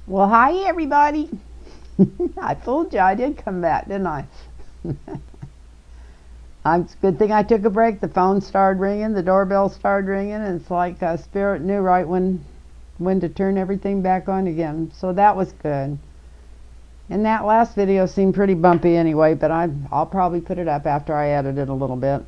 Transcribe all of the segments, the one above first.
Well, hi everybody. I told you I did come back, didn't I? It's a good thing I took a break. The phone started ringing, the doorbell started ringing, and it's like Spirit knew right when to turn everything back on again. So that was good. And that last video seemed pretty bumpy anyway, but I'll probably put it up after I edit it a little bit.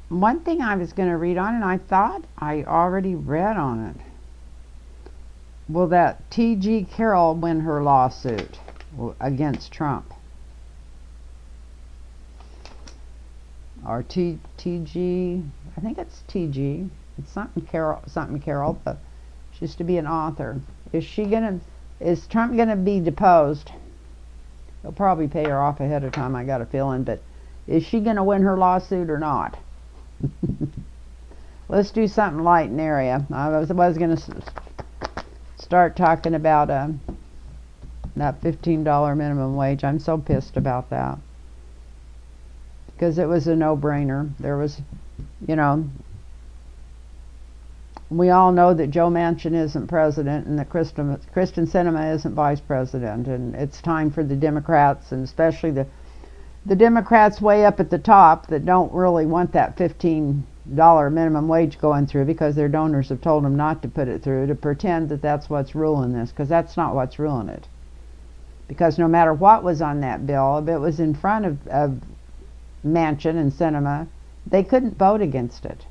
One thing I was going to read on, and I thought I already read on it. Will that T.G. Carroll win her lawsuit against Trump? Or T.G. I think it's T.G. It's something Carroll, but she used to be an author. Is Trump gonna be deposed? He'll probably pay her off ahead of time, I got a feeling, but is she gonna win her lawsuit or not? Let's do something light and airy. I was gonna start talking about that $15 minimum wage. I'm so pissed about that because it was a no-brainer. There was, we all know that Joe Manchin isn't president and that Kristen Sinema isn't vice president, and it's time for the Democrats, and especially the Democrats way up at the top that don't really want that $15 minimum wage going through because their donors have told them not to put it through, to pretend that that's what's ruling this, because that's not what's ruling it. Because no matter what was on that bill, if it was in front of Manchin and Sinema, they couldn't vote against it.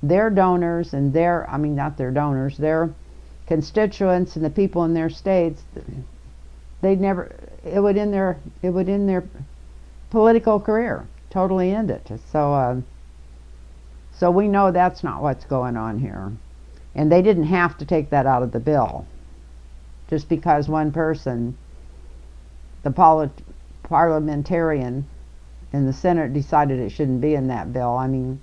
Their donors and not their donors, their constituents and the people in their states, it would end their political career, totally end it. So we know that's not what's going on here. And they didn't have to take that out of the bill. Just because one person, the parliamentarian in the Senate, decided it shouldn't be in that bill. I mean,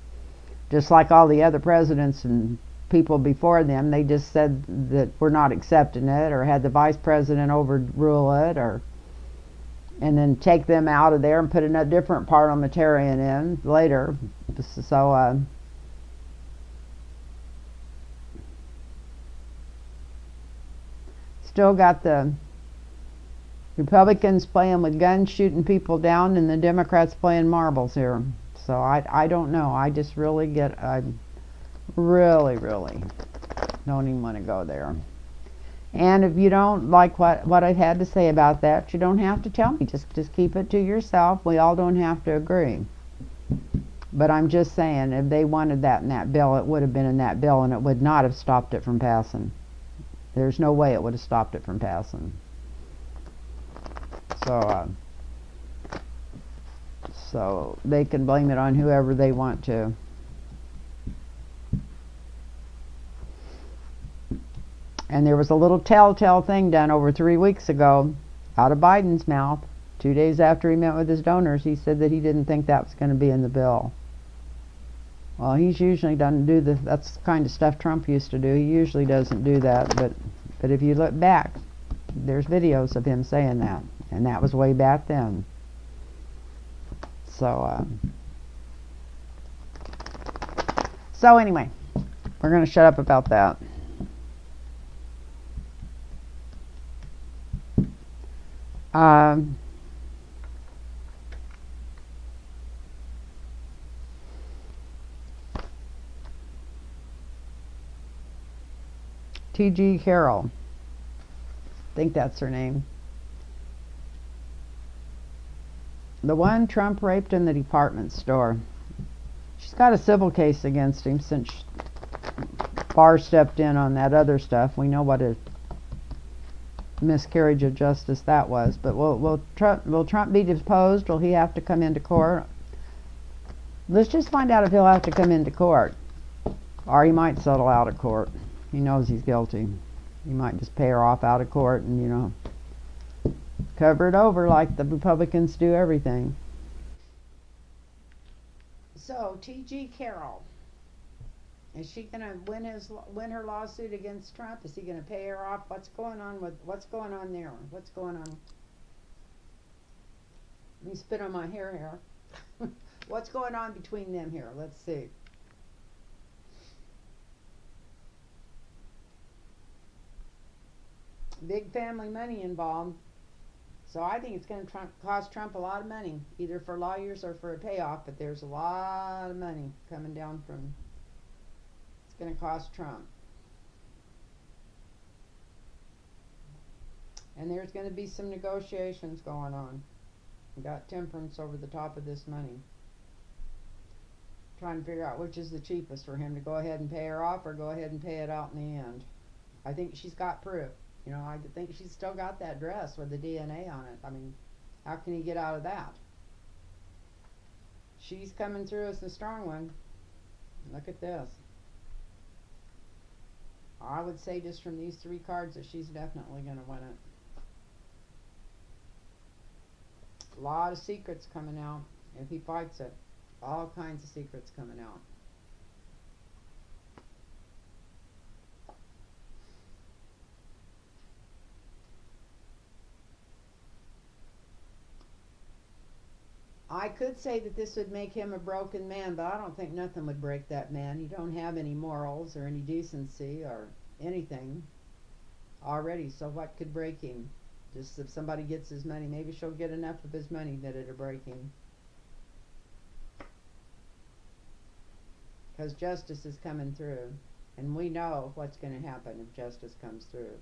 just like all the other presidents and people before them, they just said that we're not accepting it, or had the vice president overrule it, and then take them out of there and put a different parliamentarian in later. So still got the Republicans playing with guns, shooting people down, and the Democrats playing marbles here. So I don't know. I just I really don't even want to go there. And if you don't like what I had to say about that, you don't have to tell me. Just keep it to yourself. We all don't have to agree. But I'm just saying, if they wanted that in that bill, it would have been in that bill, and it would not have stopped it from passing. There's no way it would have stopped it from passing. So they can blame it on whoever they want to. And there was a little telltale thing done over 3 weeks ago out of Biden's mouth. 2 days after he met with his donors, he said that he didn't think that was going to be in the bill. Well, he's usually doesn't do that's the kind of stuff Trump used to do. He usually doesn't do that, but if you look back, there's videos of him saying that, and that was way back then. So anyway, we're going to shut up about that. T.G. Carroll, I think that's her name. The one Trump raped in the department store. She's got a civil case against him since Barr stepped in on that other stuff. We know what a miscarriage of justice that was. But will Trump be deposed? Will he have to come into court? Let's just find out if he'll have to come into court, or he might settle out of court. He knows he's guilty. He might just pay her off out of court and cover it over like the Republicans do everything. So T.G. Carroll, is she going to win her lawsuit against Trump? Is he going to pay her off? What's going on there? What's going on? Let me spit on my hair here. What's going on between them here? Let's see. Big family money involved. So I think it's going to cost Trump a lot of money, either for lawyers or for a payoff, but there's a lot of money coming down from, it's going to cost Trump. And there's going to be some negotiations going on. We got temperance over the top of this money. Trying to figure out which is the cheapest for him, to go ahead and pay her off or go ahead and pay it out in the end. I think she's got proof. You know, I think she's still got that dress with the DNA on it. I mean, how can he get out of that? She's coming through as the strong one. Look at this. I would say just from these three cards that she's definitely going to win it. A lot of secrets coming out if he fights it. All kinds of secrets coming out. I could say that this would make him a broken man, but I don't think nothing would break that man. He don't have any morals or any decency or anything already, so what could break him? Just if somebody gets his money, maybe she'll get enough of his money that it'll break him. Because justice is coming through, and we know what's going to happen if justice comes through.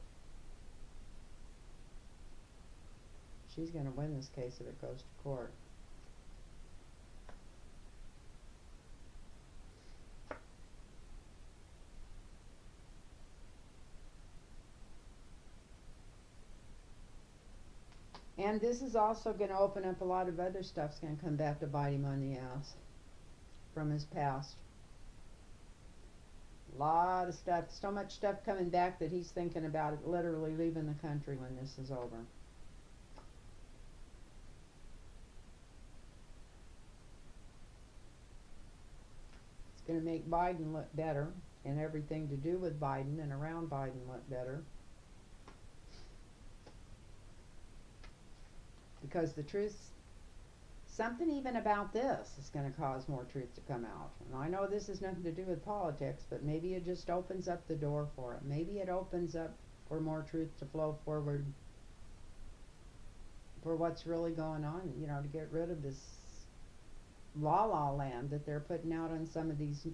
She's going to win this case if it goes to court. And this is also going to open up a lot of other stuff's going to come back to bite him on the ass from his past. A lot of stuff, so much stuff coming back that he's thinking about it, literally leaving the country when this is over. It's going to make Biden look better, and everything to do with Biden and around Biden look better. Because the truth, something even about this is going to cause more truth to come out. And I know this has nothing to do with politics, but maybe it just opens up the door for it. Maybe it opens up for more truth to flow forward for what's really going on, you know, to get rid of this la-la land that they're putting out on some of these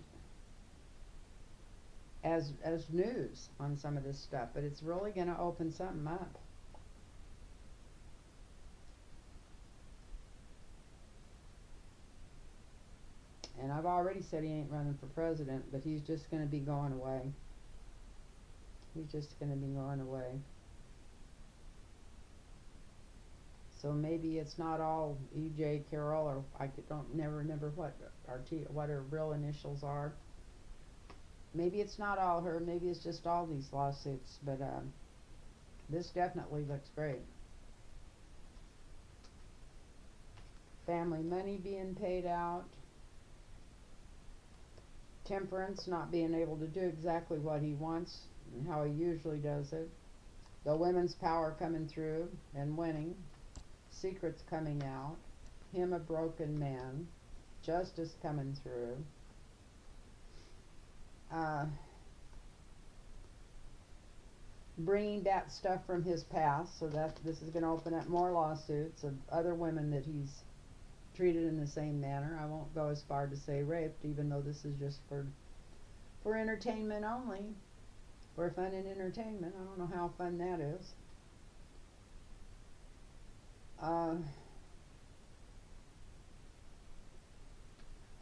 as news on some of this stuff. But it's really going to open something up. And I've already said he ain't running for president, but he's just going to be going away. He's just going to be going away. So maybe it's not all E.J. Carroll, or I don't never remember what her real initials are. Maybe it's not all her. Maybe it's just all these lawsuits. But this definitely looks great. Family money being paid out. Temperance, not being able to do exactly what he wants and how he usually does it. The women's power coming through and winning. Secrets coming out. Him a broken man. Justice coming through. Bringing back stuff from his past, so that this is going to open up more lawsuits of other women that he's treated in the same manner. I won't go as far to say raped, even though this is just for entertainment only. For fun and entertainment. I don't know how fun that is.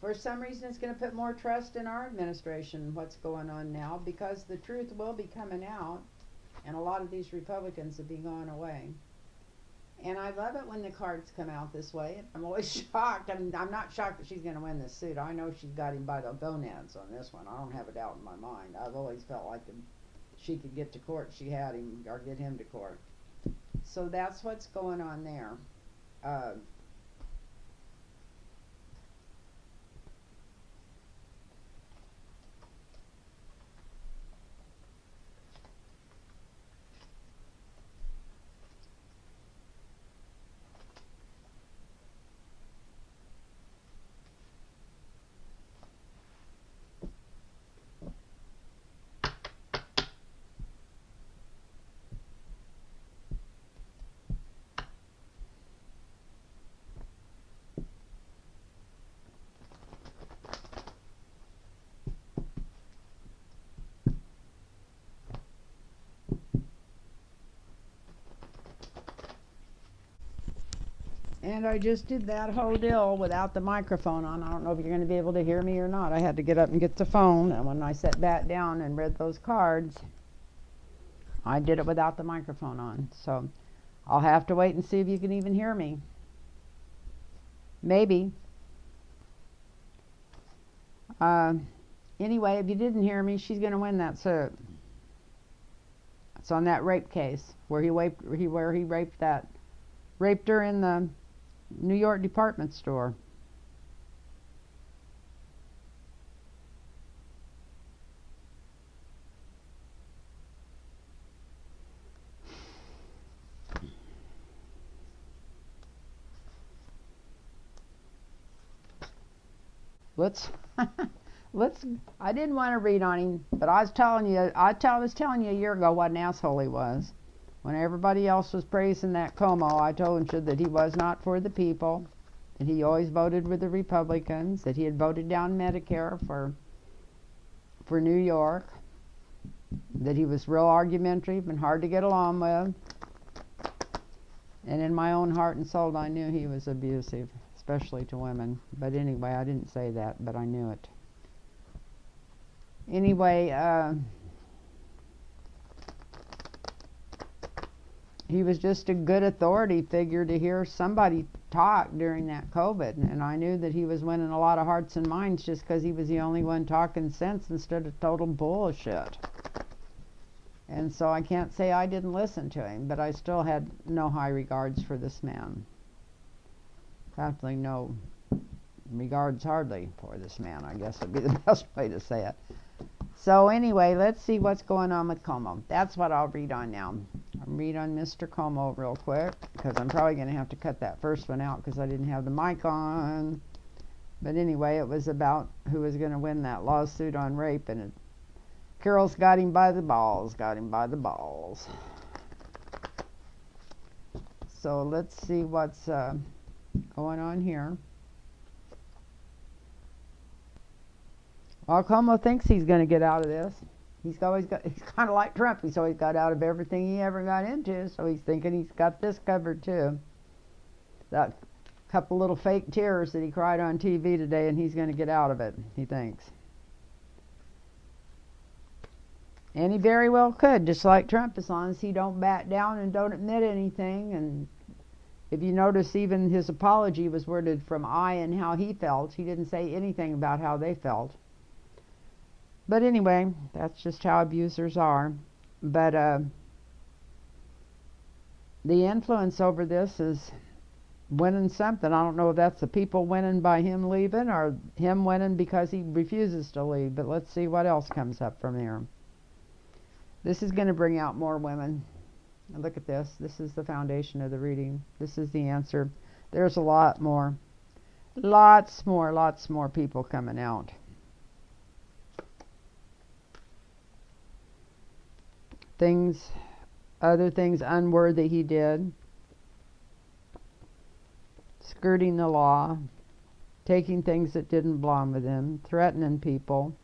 For some reason it's going to put more trust in our administration, what's going on now, because the truth will be coming out, and a lot of these Republicans have been gone away. And I love it when the cards come out this way. I'm always shocked. I'm not shocked that she's going to win this suit. I know she's got him by the gonads on this one. I don't have a doubt in my mind. I've always felt like she could get to court. She had him, or get him to court. So that's what's going on there. And I just did that whole deal without the microphone on. I don't know if you're going to be able to hear me or not. I had to get up and get the phone, and when I sat back down and read those cards, I did it without the microphone on. So I'll have to wait and see if you can even hear me. Maybe. Anyway, if you didn't hear me, she's going to win that suit. It's on that rape case where he raped her in the New York department store. I didn't want to read on him, but I was telling you a year ago what an asshole he was. When everybody else was praising that Como, I told you that he was not for the people, that he always voted with the Republicans, that he had voted down Medicare for New York, that he was real argumentative and hard to get along with. And in my own heart and soul, I knew he was abusive, especially to women. But anyway, I didn't say that, but I knew it. Anyway, he was just a good authority figure to hear somebody talk during that COVID. And I knew that he was winning a lot of hearts and minds just because he was the only one talking sense instead of total bullshit. And so I can't say I didn't listen to him, but I still had no high regards for this man. Definitely no regards hardly for this man, I guess would be the best way to say it. So anyway, let's see what's going on with Como. That's what I'll read on now. I'll read on Mr. Como real quick, because I'm probably going to have to cut that first one out because I didn't have the mic on. But anyway, it was about who was going to win that lawsuit on rape, and Carroll's got him by the balls, So let's see what's going on here. Well, Como thinks he's going to get out of this. He's kind of like Trump. He's always got out of everything he ever got into, so he's thinking he's got this covered too. That couple little fake tears that he cried on TV today, and he's going to get out of it, he thinks. And he very well could, just like Trump, as long as he don't back down and don't admit anything. And if you notice, even his apology was worded from I and how he felt. He didn't say anything about how they felt. But anyway, that's just how abusers are. But the influence over this is winning something. I don't know if that's the people winning by him leaving or him winning because he refuses to leave. But let's see what else comes up from here. This is going to bring out more women. Look at this. This is the foundation of the reading. This is the answer. There's a lot more. Lots more people coming out. Other things unworthy he did. Skirting the law. Taking things that didn't belong with him. Threatening people.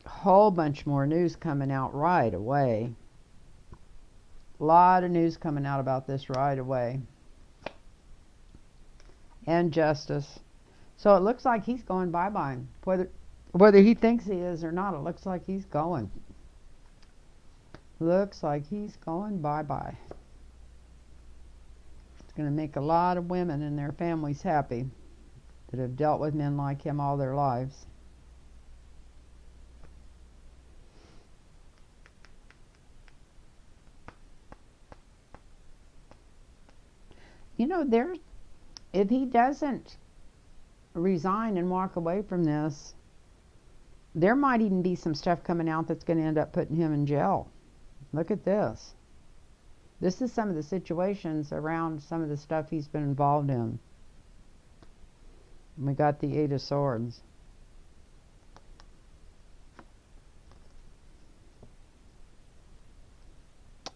Whole bunch more news coming out right away. A lot of news coming out about this right away. And justice. So it looks like he's going bye-bye. Whether he thinks he is or not, it looks like he's going. Looks like he's going bye-bye. It's going to make a lot of women and their families happy that have dealt with men like him all their lives. You know, if he doesn't resign and walk away from this, there might even be some stuff coming out that's going to end up putting him in jail. Look at this. This is some of the situations around some of the stuff he's been involved in. And we got the Eight of Swords.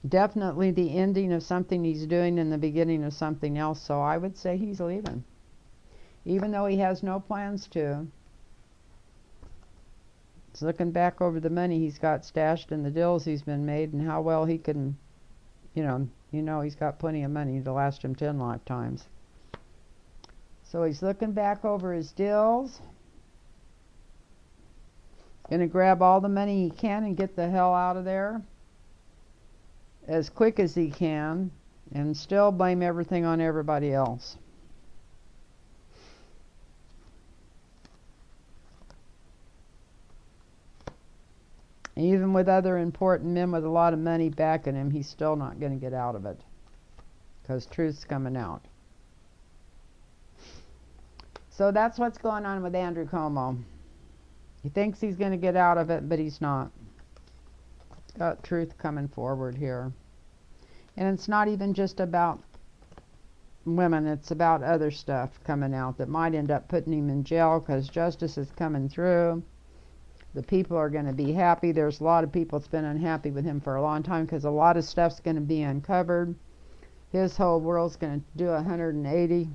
Definitely the ending of something he's doing and the beginning of something else. So I would say he's leaving. Even though he has no plans to. He's looking back over the money he's got stashed in the deals he's been made and how well he can, you know he's got plenty of money to last him 10 lifetimes. So he's looking back over his deals. Gonna grab all the money he can and get the hell out of there as quick as he can, and still blame everything on everybody else. Even with other important men with a lot of money backing him, he's still not going to get out of it, because truth's coming out. So that's what's going on with Andrew Cuomo. He thinks he's going to get out of it, but he's not. Got truth coming forward here. And it's not even just about women, it's about other stuff coming out that might end up putting him in jail, because justice is coming through. The people are going to be happy. There's a lot of people that's been unhappy with him for a long time, because a lot of stuff's going to be uncovered. His whole world's going to do 180.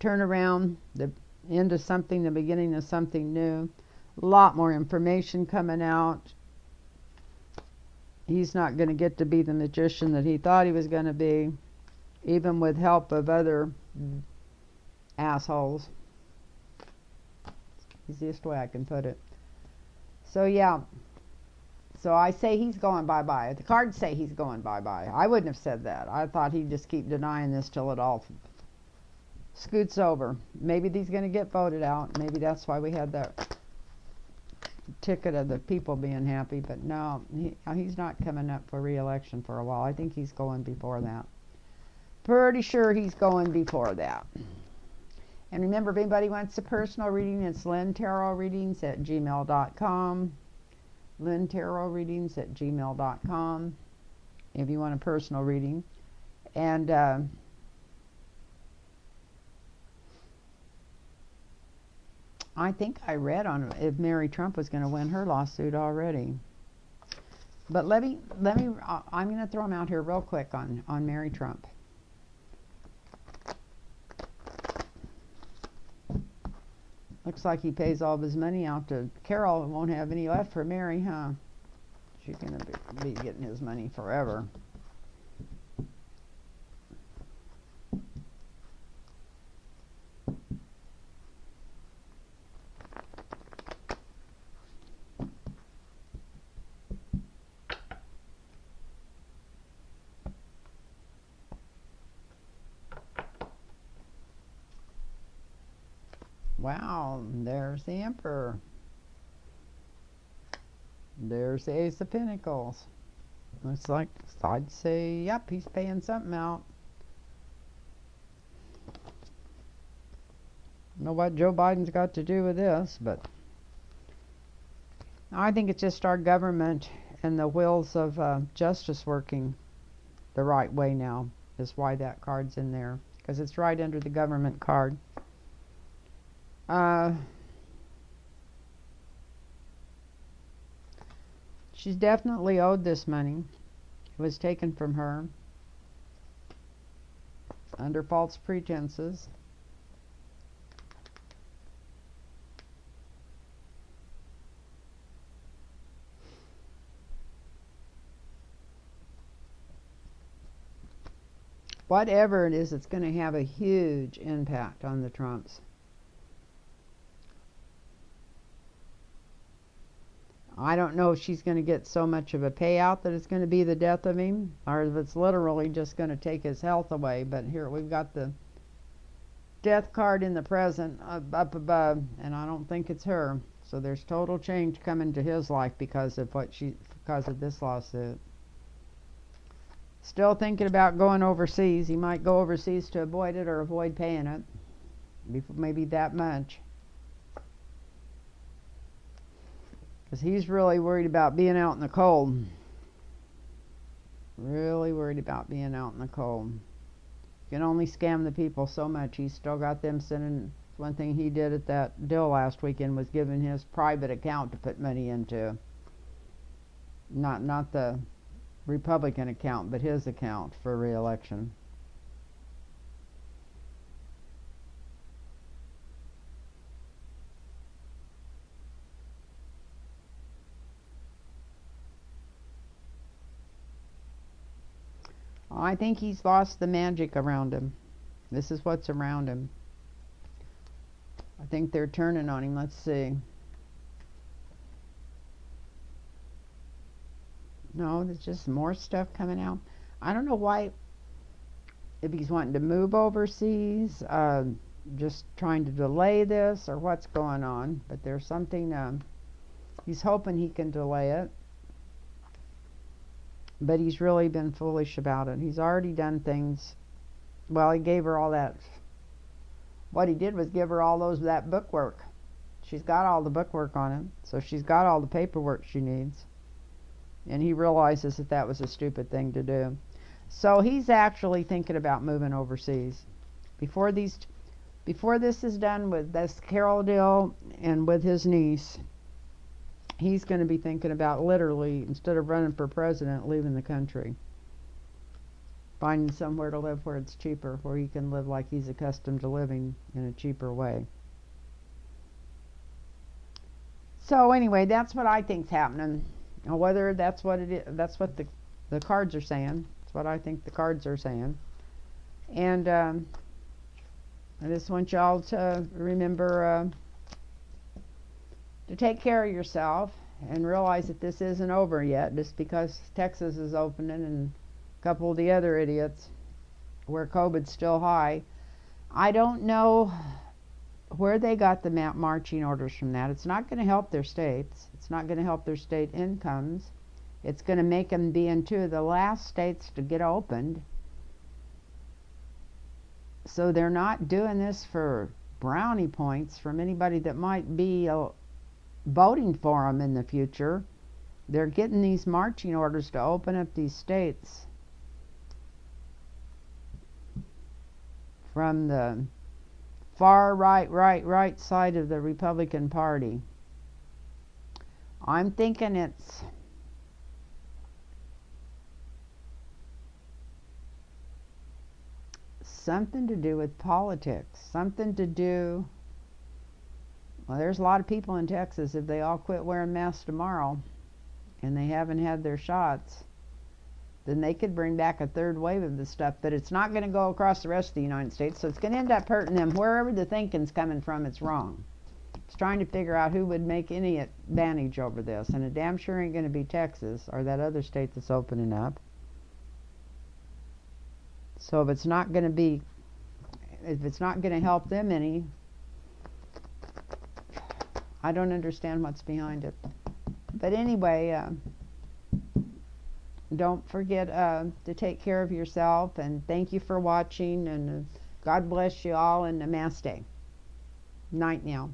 Turn around, the end of something, the beginning of something new. A lot more information coming out. He's not going to get to be the magician that he thought he was going to be, even with help of other assholes. Easiest way I can put it. So yeah. So I say he's going bye-bye. The cards say he's going bye-bye. I wouldn't have said that. I thought he'd just keep denying this till it all scoots over. Maybe he's going to get voted out. Maybe that's why we had that ticket of the people being happy. But no, he's not coming up for re-election for a while. I think he's going before that. Pretty sure he's going before that. And remember, if anybody wants a personal reading, it's lynntarotreadings at gmail.com. lynntarotreadings at gmail.com if you want a personal reading. And I think I read on if Mary Trump was going to win her lawsuit already. But let me I'm going to throw them out here real quick on Mary Trump. Looks like he pays all of his money out to Carroll and won't have any left for Mary, huh? She's going to be getting his money forever. Wow, there's the Emperor. There's the Ace of Pentacles. Looks like, I'd say, yep, he's paying something out. Don't know what Joe Biden's got to do with this, but I think it's just our government and the wheels of justice working the right way now is why that card's in there, because it's right under the government card. She's definitely owed this money. It was taken from her under false pretenses. Whatever it is, it's going to have a huge impact on the Trumps. I don't know if she's going to get so much of a payout that it's going to be the death of him, or if it's literally just going to take his health away. But here we've got the death card in the present up above, and I don't think it's her. So there's total change coming to his life because of this lawsuit. Still thinking about going overseas. He might go overseas to avoid it or avoid paying it. Maybe that much. Because he's really worried about being out in the cold. Really worried about being out in the cold. You can only scam the people so much. He's still got them sending. One thing he did at that deal last weekend was giving his private account to put money into. Not the Republican account, but his account for re-election. I think he's lost the magic around him. This is what's around him. I think they're turning on him. Let's see. No, there's just more stuff coming out. I don't know why, if he's wanting to move overseas, just trying to delay this, or what's going on. But there's something, he's hoping he can delay it. But he's really been foolish about it. He's already done things. Well, he gave her all that. What he did was give her all that bookwork. She's got all the bookwork on it, so she's got all the paperwork she needs. And he realizes that that was a stupid thing to do. So he's actually thinking about moving overseas. Before this is done with this Carroll deal and with his niece, he's going to be thinking about, literally, instead of running for president, leaving the country. Finding somewhere to live where it's cheaper, where he can live like he's accustomed to living in a cheaper way. So anyway, that's what I think's happening. Now, whether that's what it is, that's what the cards are saying. That's what I think the cards are saying. And I just want y'all to remember to take care of yourself and realize that this isn't over yet, just because Texas is opening and a couple of the other idiots where COVID's still high. I don't know where they got the marching orders from that. It's not going to help their states. It's not going to help their state incomes. It's going to make them be in 2 of the last states to get opened. So they're not doing this for brownie points from anybody that might be voting for them in the future. They're getting these marching orders to open up these states from the far right side of the Republican Party. I'm thinking it's something to do with politics, something to do. Well, there's a lot of people in Texas, if they all quit wearing masks tomorrow and they haven't had their shots, then they could bring back a 3rd wave of this stuff. But it's not going to go across the rest of the United States, so it's going to end up hurting them. Wherever the thinking's coming from, it's wrong. It's trying to figure out who would make any advantage over this, and it damn sure ain't going to be Texas or that other state that's opening up. So if it's not going to help them any, I don't understand what's behind it. But anyway, don't forget to take care of yourself, and thank you for watching, and God bless you all, and namaste. Night now.